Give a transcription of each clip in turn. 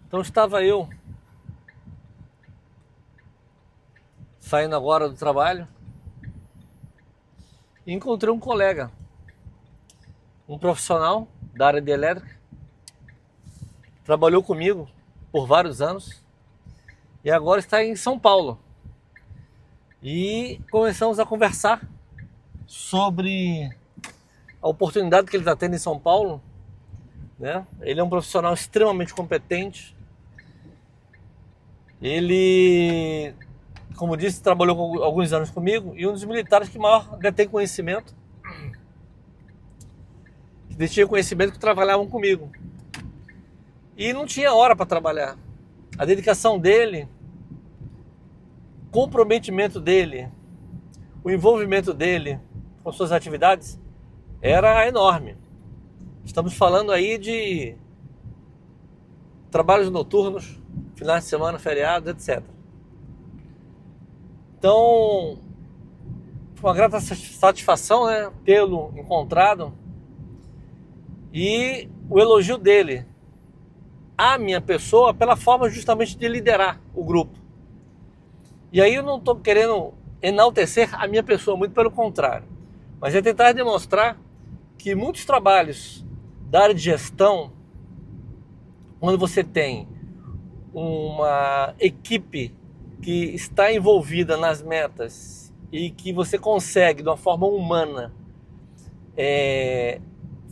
Então estava eu saindo agora do trabalho e encontrei um colega, um profissional da área de elétrica, trabalhou comigo por vários anos e agora está em São Paulo. E começamos a conversar sobre a oportunidade que ele está tendo em São Paulo, né? Ele é um profissional extremamente competente. Ele, como disse, trabalhou alguns anos comigo e um dos militares que maior detém conhecimento, que detinha conhecimento, que trabalhavam comigo. E não tinha hora para trabalhar. A dedicação dele, o comprometimento dele, o envolvimento dele com suas atividades era enorme. Estamos falando aí de trabalhos noturnos, finais de semana, feriados, etc. Então, foi uma grata satisfação, né, tê-lo encontrado e o elogio dele à minha pessoa pela forma justamente de liderar o grupo. E aí eu não estou querendo enaltecer a minha pessoa, muito pelo contrário, mas é tentar demonstrar que muitos trabalhos da área de gestão, quando você tem uma equipe que está envolvida nas metas e que você consegue, de uma forma humana,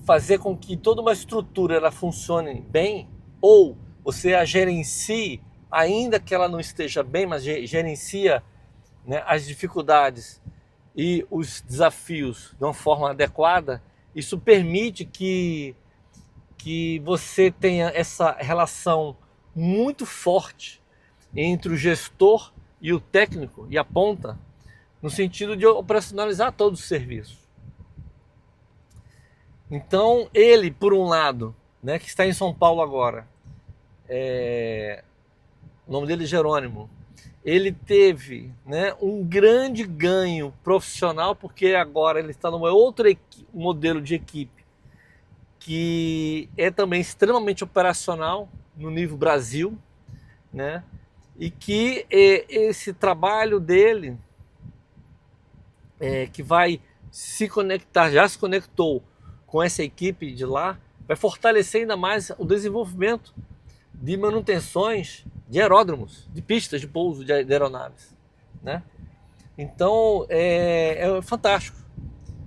fazer com que toda uma estrutura ela funcione bem, ou você a gerencie, ainda que ela não esteja bem, mas gerencia, né, as dificuldades e os desafios de uma forma adequada, isso permite que você tenha essa relação muito forte entre o gestor e o técnico e a ponta, no sentido de operacionalizar todos os serviços. Então ele, por um lado, né, que está em São Paulo agora, o nome dele é Jerônimo, ele teve, né, um grande ganho profissional, porque agora ele está numa outra modelo de equipe que é também extremamente operacional no nível Brasil, né? E que esse trabalho dele, que vai se conectar, já se conectou com essa equipe de lá, vai fortalecer ainda mais o desenvolvimento de manutenções de aeródromos, de pistas de pouso de aeronaves, né? Então é fantástico.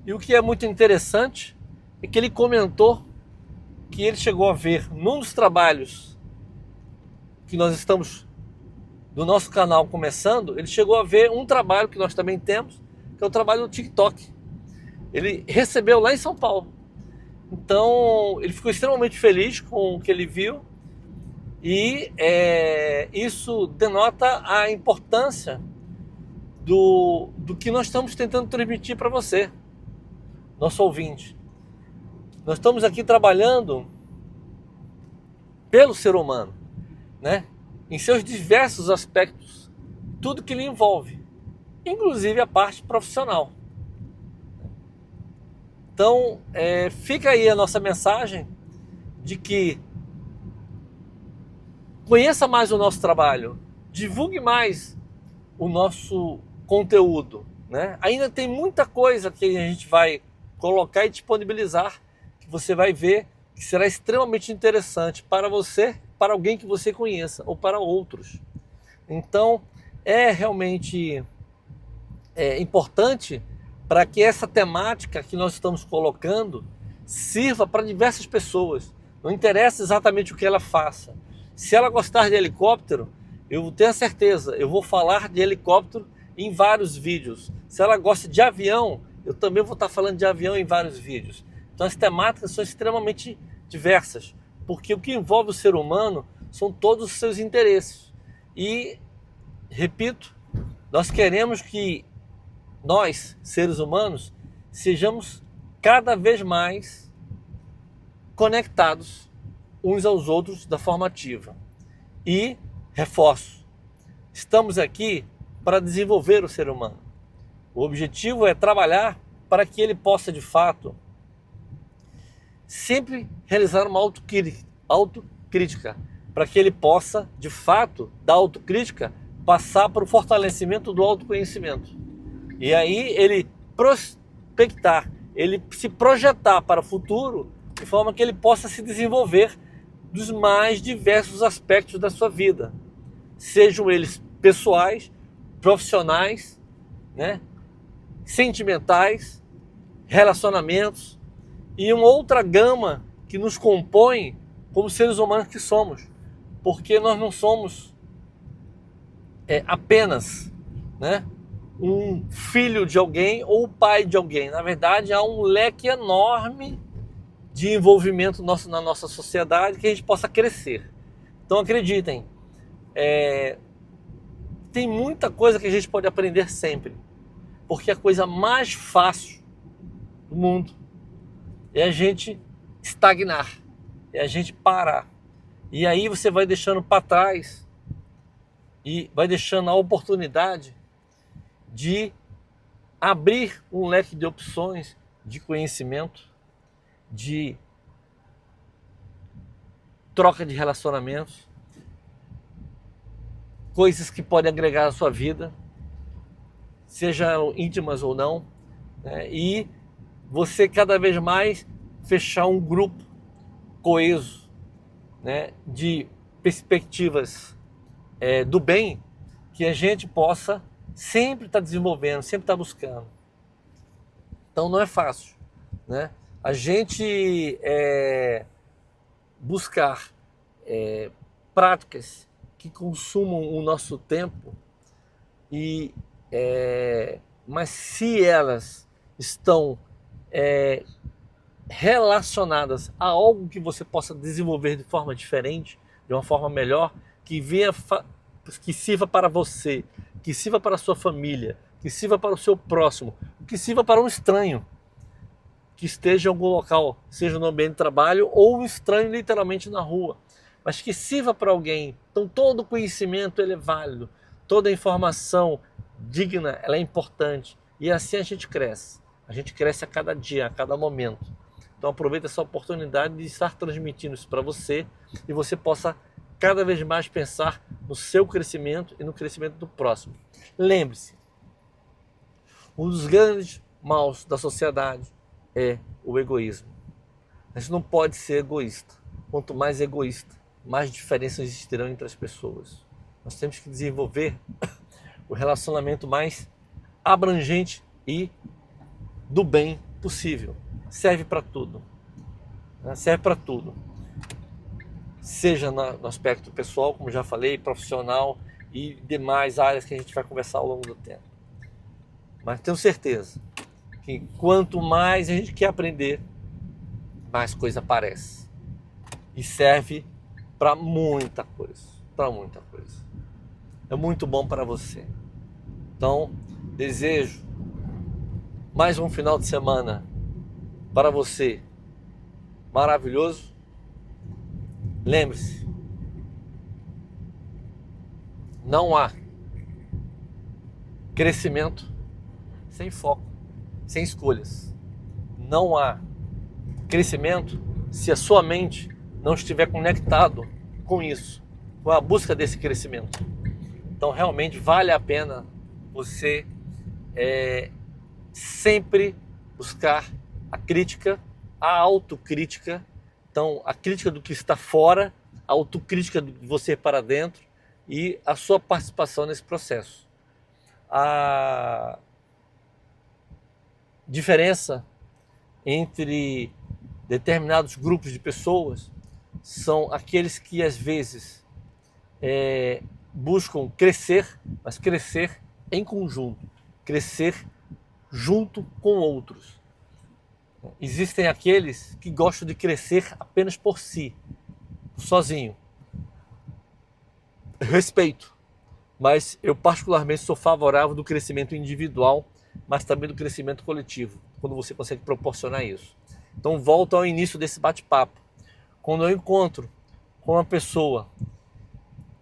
E o que é muito interessante é que ele comentou que ele chegou a ver num dos trabalhos que nós estamos do nosso canal começando, ele chegou a ver um trabalho que nós também temos, que é o trabalho do TikTok. Ele recebeu lá em São Paulo. Então ele ficou extremamente feliz com o que ele viu e isso denota a importância do que nós estamos tentando transmitir para você, nosso ouvinte. Nós estamos aqui trabalhando pelo ser humano, né? Em seus diversos aspectos, tudo que lhe envolve, inclusive a parte profissional. Então, fica aí a nossa mensagem de que conheça mais o nosso trabalho, divulgue mais o nosso conteúdo, né? Ainda tem muita coisa que a gente vai colocar e disponibilizar, que você vai ver que será extremamente interessante para você, para alguém que você conheça ou para outros. Então, é realmente importante para que essa temática que nós estamos colocando sirva para diversas pessoas. Não interessa exatamente o que ela faça. Se ela gostar de helicóptero, eu tenho a certeza, eu vou falar de helicóptero em vários vídeos. Se ela gosta de avião, eu também vou estar falando de avião em vários vídeos. Então as temáticas são extremamente diversas, porque o que envolve o ser humano são todos os seus interesses. E, repito, nós queremos que nós, seres humanos, sejamos cada vez mais conectados uns aos outros da forma ativa. E, reforço, estamos aqui para desenvolver o ser humano. O objetivo é trabalhar para que ele possa, de fato, sempre realizar uma autocrítica, para que ele possa, de fato, da autocrítica, passar para o fortalecimento do autoconhecimento. E aí ele prospectar, ele se projetar para o futuro de forma que ele possa se desenvolver dos mais diversos aspectos da sua vida, sejam eles pessoais, profissionais, né, sentimentais, relacionamentos e uma outra gama que nos compõe como seres humanos que somos, porque nós não somos apenas, né, um filho de alguém ou pai de alguém. Na verdade, há um leque enorme de envolvimento na nossa sociedade que a gente possa crescer. Então acreditem, tem muita coisa que a gente pode aprender sempre, porque a coisa mais fácil do mundo é a gente estagnar, é a gente parar. E aí você vai deixando para trás e vai deixando a oportunidade de abrir um leque de opções, de conhecimento, de troca de relacionamentos, coisas que podem agregar à sua vida, sejam íntimas ou não, né? E você cada vez mais fechar um grupo coeso, né, de perspectivas do bem, que a gente possa sempre estar desenvolvendo, sempre estar buscando. Então não é fácil, né? A gente buscar práticas que consumam o nosso tempo, mas se elas estão relacionadas a algo que você possa desenvolver de forma diferente, de uma forma melhor, que sirva para você, que sirva para a sua família, que sirva para o seu próximo, que sirva para um estranho que esteja em algum local, seja no ambiente de trabalho ou um estranho literalmente na rua, mas que sirva para alguém. Então todo conhecimento ele é válido, toda informação digna ela é importante, e assim a gente cresce a cada dia, a cada momento. Então aproveita essa oportunidade de estar transmitindo isso para você e você possa cada vez mais pensar no seu crescimento e no crescimento do próximo. Lembre-se, um dos grandes maus da sociedade é o egoísmo. A gente não pode ser egoísta. Quanto mais egoísta, mais diferenças existirão entre as pessoas. Nós temos que desenvolver o relacionamento mais abrangente e do bem possível. Serve para tudo. Serve para tudo. Seja no aspecto pessoal, como já falei, profissional e demais áreas que a gente vai conversar ao longo do tempo. Mas tenho certeza que quanto mais a gente quer aprender, mais coisa aparece. E serve para muita coisa. Para muita coisa. É muito bom para você. Então, desejo mais um final de semana para você maravilhoso. Lembre-se, não há crescimento sem foco, sem escolhas. Não há crescimento se a sua mente não estiver conectado com isso, com a busca desse crescimento. Então realmente vale a pena você sempre buscar a crítica, a autocrítica. Então a crítica do que está fora, a autocrítica de você para dentro e a sua participação nesse processo. A diferença entre determinados grupos de pessoas são aqueles que às vezes buscam crescer, mas crescer em conjunto, crescer junto com outros. Existem aqueles que gostam de crescer apenas por si, sozinho. Respeito, mas eu particularmente sou favorável do crescimento individual, mas também do crescimento coletivo, quando você consegue proporcionar isso. Então volto ao início desse bate-papo. Quando eu encontro com uma pessoa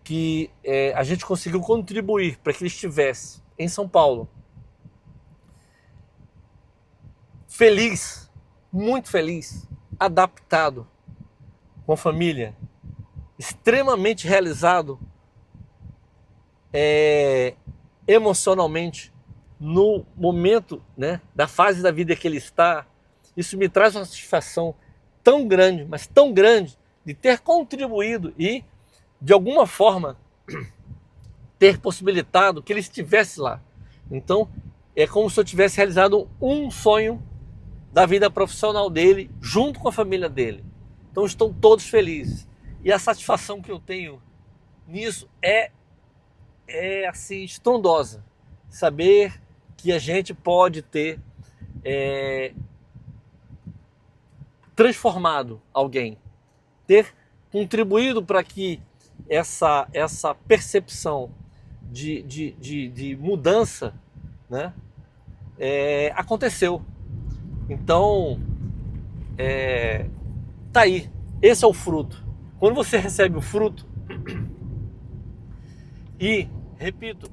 que a gente conseguiu contribuir para que ele estivesse em São Paulo, feliz, muito feliz, adaptado, com a família, extremamente realizado emocionalmente no momento, né, da fase da vida que ele está, isso me traz uma satisfação tão grande, mas tão grande, de ter contribuído e, de alguma forma, ter possibilitado que ele estivesse lá. Então, é como se eu tivesse realizado um sonho da vida profissional dele, junto com a família dele. Então, estão todos felizes. E a satisfação que eu tenho nisso é assim, estrondosa. Saber que a gente pode ter transformado alguém, ter contribuído para que essa percepção de mudança, né, aconteceu. Então, tá aí. Esse é o fruto. Quando você recebe o fruto, e, repito,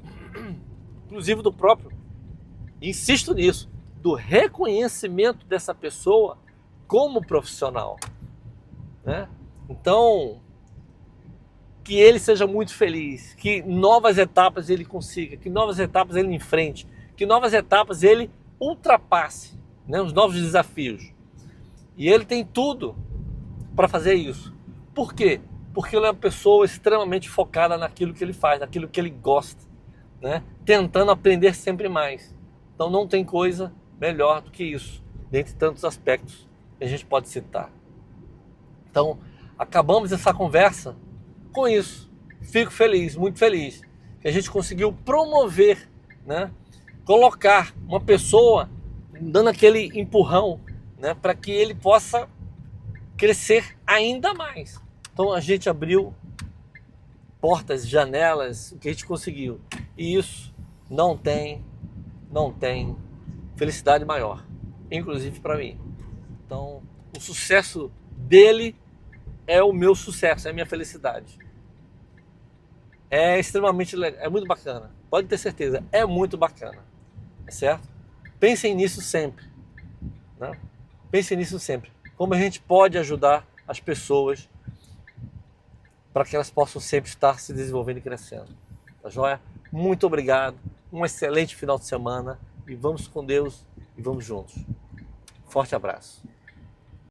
inclusive do próprio, insisto nisso, do reconhecimento dessa pessoa como profissional, né? Então, que ele seja muito feliz, que novas etapas ele consiga, que novas etapas ele enfrente, que novas etapas ele ultrapasse, né, os novos desafios. E ele tem tudo para fazer isso. Por quê? Porque ele é uma pessoa extremamente focada naquilo que ele faz, naquilo que ele gosta, né? Tentando aprender sempre mais. Então não tem coisa melhor do que isso, dentre tantos aspectos que a gente pode citar. Então, acabamos essa conversa com isso. Fico feliz, muito feliz, que a gente conseguiu promover, né? Colocar uma pessoa dando aquele empurrão, né? Para que ele possa crescer ainda mais. Então a gente abriu portas, janelas, o que a gente conseguiu. E isso não tem felicidade maior, inclusive para mim. Então, o sucesso dele é o meu sucesso, é a minha felicidade. É extremamente legal, é muito bacana. Pode ter certeza, é muito bacana. Certo? Pensem nisso sempre, né? Pensem nisso sempre. Como a gente pode ajudar as pessoas para que elas possam sempre estar se desenvolvendo e crescendo. Tá joia? Muito obrigado. Um excelente final de semana. E vamos com Deus e vamos juntos. Forte abraço.